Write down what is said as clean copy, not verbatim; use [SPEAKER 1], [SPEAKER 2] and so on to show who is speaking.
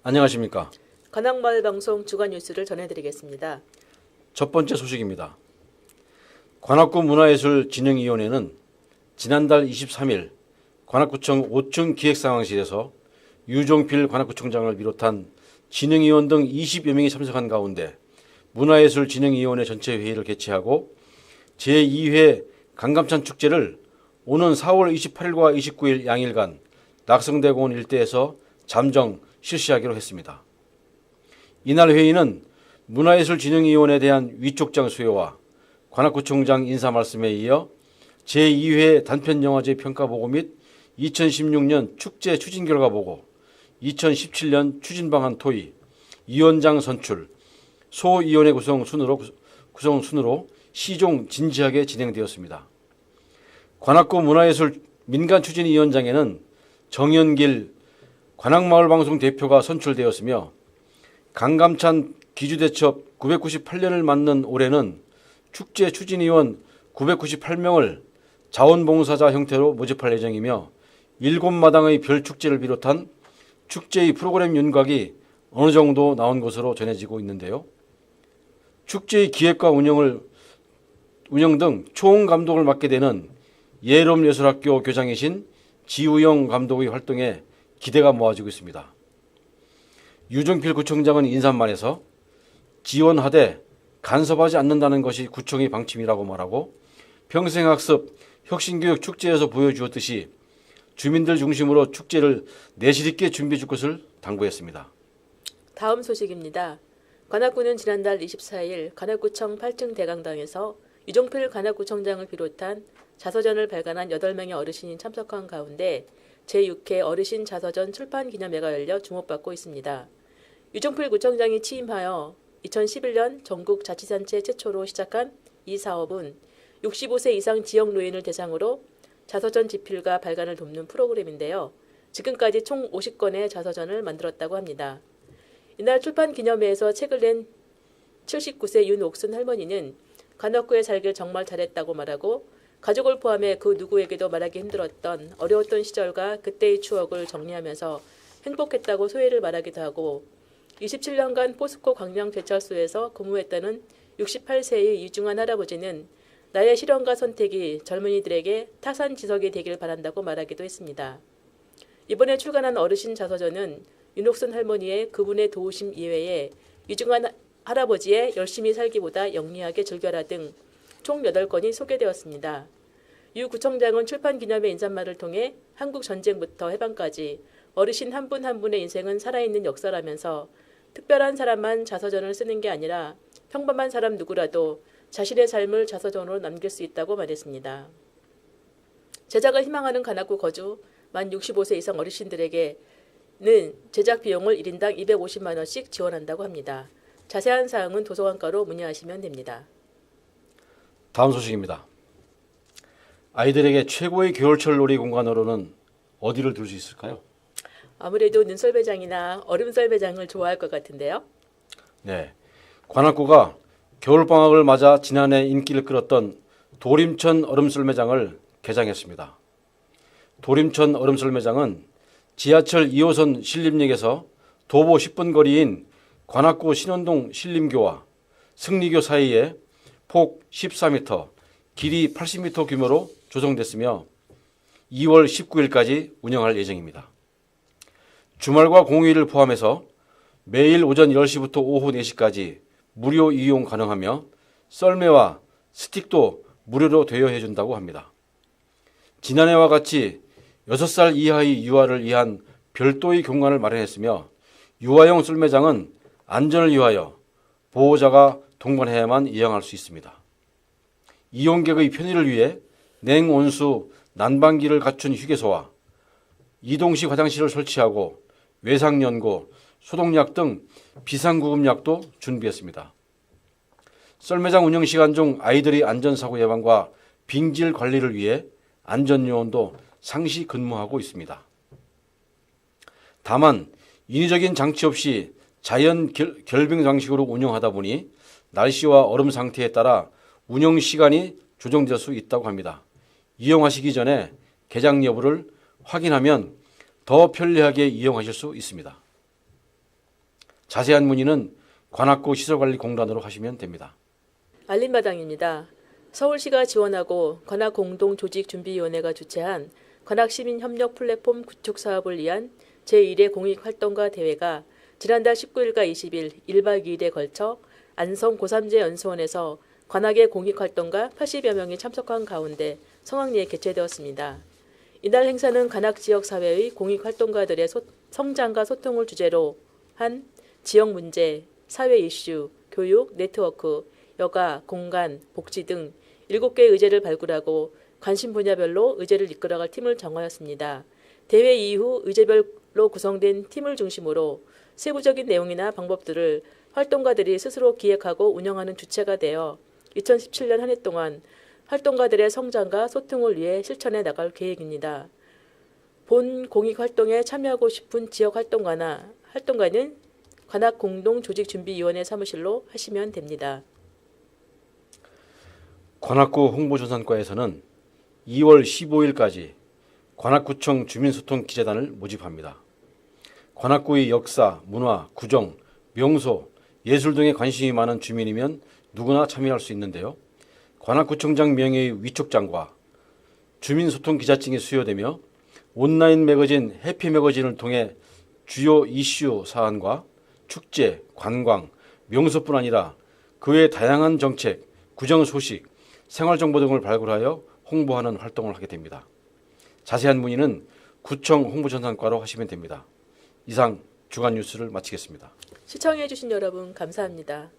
[SPEAKER 1] 안녕하십니까.
[SPEAKER 2] 관악마을방송 주간 뉴스를 전해드리겠습니다.
[SPEAKER 1] 첫 번째 소식입니다. 관악구 문화예술진흥위원회는 지난달 23일 관악구청 5층 기획상황실에서 유종필 관악구청장을 비롯한 진흥위원 등 20여 명이 참석한 가운데 문화예술진흥위원회 전체 회의를 개최하고 제2회 강감찬 축제를 오는 4월 28일과 29일 양일간 낙성대공원 일대에서 잠정 실시하기로 했습니다. 이날 회의는 문화예술진흥위원회에 대한 위촉장 수여와 관악구청장 인사 말씀에 이어 제2회 단편영화제 평가보고 및 2016년 축제 추진결과보고, 2017년 추진방안 토의, 위원장 선출, 소위원회 구성 순으로 시종 진지하게 진행되었습니다. 관악구 문화예술 민간추진위원장에는 정연길 관악마을방송 대표가 선출되었으며, 강감찬 기주대첩 998년을 맞는 올해는 축제 추진위원 998명을 자원봉사자 형태로 모집할 예정이며 7마당의 별축제를 비롯한 축제의 프로그램 윤곽이 어느 정도 나온 것으로 전해지고 있는데요. 축제의 기획과 운영 등 총감독을 맡게 되는 예롬예술학교 교장이신 지우영 감독의 활동에 기대가 모아지고 있습니다. 유종필 구청장은 인사말에서 지원하되 간섭하지 않는다는 것이 구청의 방침이라고 말하고, 평생학습 혁신교육 축제에서 보여주었듯이 주민들 중심으로 축제를 내실 있게 준비해 줄 것을 당부했습니다.
[SPEAKER 2] 다음 소식입니다. 관악구는 지난달 24일 관악구청 8층 대강당에서 유종필 관악구청장을 비롯한 자서전을 발간한 8명의 어르신이 참석한 가운데 제6회 어르신 자서전 출판 기념회가 열려 주목받고 있습니다. 유종필 구청장이 취임하여 2011년 전국 자치단체 최초로 시작한 이 사업은 65세 이상 지역 노인을 대상으로 자서전 집필과 발간을 돕는 프로그램인데요. 지금까지 총 50건의 자서전을 만들었다고 합니다. 이날 출판 기념회에서 책을 낸 79세 윤옥순 할머니는 관악구에 살길 정말 잘했다고 말하고, 가족을 포함해 그 누구에게도 말하기 힘들었던 어려웠던 시절과 그때의 추억을 정리하면서 행복했다고 소회를 말하기도 하고, 27년간 포스코 광명제철소에서 근무했다는 68세의 유중한 할아버지는 나의 실현과 선택이 젊은이들에게 타산지석이 되길 바란다고 말하기도 했습니다. 이번에 출간한 어르신 자서전은 윤옥순 할머니의 그분의 도우심 이외에 유중한 할아버지의 열심히 살기보다 영리하게 즐겨라 등 총 8건이 소개되었습니다. 유 구청장은 출판 기념회 인사말을 통해 한국 전쟁부터 해방까지 어르신 한 분 한 분의 인생은 살아있는 역사라면서 특별한 사람만 자서전을 쓰는 게 아니라 평범한 사람 누구라도 자신의 삶을 자서전으로 남길 수 있다고 말했습니다. 제작을 희망하는 관악구 거주 만 65세 이상 어르신들에게는 제작 비용을 1인당 250만 원씩 지원한다고 합니다. 자세한 사항은 도서관과로 문의하시면 됩니다.
[SPEAKER 1] 다음 소식입니다. 아이들에게 최고의 겨울철 놀이 공간으로는 어디를 둘 수 있을까요?
[SPEAKER 2] 아무래도 눈썰매장이나 얼음썰매장을 좋아할 것 같은데요.
[SPEAKER 1] 네, 관악구가 겨울방학을 맞아 지난해 인기를 끌었던 도림천 얼음썰매장을 개장했습니다. 도림천 얼음썰매장은 지하철 2호선 신림역에서 도보 10분 거리인 관악구 신원동 신림교와 승리교 사이에 폭 14m, 길이 80m 규모로 조성됐으며 2월 19일까지 운영할 예정입니다. 주말과 공휴일을 포함해서 매일 오전 10시부터 오후 4시까지 무료 이용 가능하며 썰매와 스틱도 무료로 대여해 준다고 합니다. 지난해와 같이 6살 이하의 유아를 위한 별도의 공간을 마련했으며 유아용 썰매장은 안전을 위하여 보호자가 동반해야만 이용할 수 있습니다. 이용객의 편의를 위해 냉온수 난방기를 갖춘 휴게소와 이동식 화장실을 설치하고 외상연고, 소독약 등 비상구급약도 준비했습니다. 썰매장 운영 시간 중 아이들의 안전사고 예방과 빙질 관리를 위해 안전요원도 상시 근무하고 있습니다. 다만 인위적인 장치 없이 자연 결빙 방식으로 운영하다 보니 날씨와 얼음 상태에 따라 운영 시간이 조정될 수 있다고 합니다. 이용하시기 전에 개장 여부를 확인하면 더 편리하게 이용하실 수 있습니다. 자세한 문의는 관악구 시설관리공단으로 하시면 됩니다.
[SPEAKER 2] 알림마당입니다. 서울시가 지원하고 관악공동조직준비위원회가 주최한 관악시민협력 플랫폼 구축 사업을 위한 제1회 공익활동가 대회가 지난달 19일과 20일 1박 2일에 걸쳐 안성 고3제연수원에서 관악의 공익활동가 80여 명이 참석한 가운데 성황리에 개최되었습니다. 이날 행사는 관악 지역 사회의 공익활동가들의 성장과 소통을 주제로 한 지역 문제, 사회 이슈, 교육, 네트워크, 여가, 공간, 복지 등 7개의 의제를 발굴하고 관심 분야별로 의제를 이끌어갈 팀을 정하였습니다. 대회 이후 의제별로 구성된 팀을 중심으로 세부적인 내용이나 방법들을 활동가들이 스스로 기획하고 운영하는 주체가 되어 2017년 한 해 동안 활동가들의 성장과 소통을 위해 실천해 나갈 계획입니다. 본 공익활동에 참여하고 싶은 지역 활동가는 관악공동조직준비위원회 사무실로 하시면 됩니다.
[SPEAKER 1] 관악구 홍보전산과에서는 2월 15일까지 관악구청 주민소통 기재단을 모집합니다. 관악구의 역사, 문화, 구정, 명소, 예술 등에 관심이 많은 주민이면 누구나 참여할 수 있는데요. 관악구청장 명예의 위촉장과 주민소통 기자증이 수여되며 온라인 매거진 해피매거진을 통해 주요 이슈 사안과 축제, 관광, 명소뿐 아니라 그 외 다양한 정책, 구정 소식, 생활정보 등을 발굴하여 홍보하는 활동을 하게 됩니다. 자세한 문의는 구청 홍보전산과로 하시면 됩니다. 이상 주간 뉴스를 마치겠습니다.
[SPEAKER 2] 시청해 주신 여러분 감사합니다.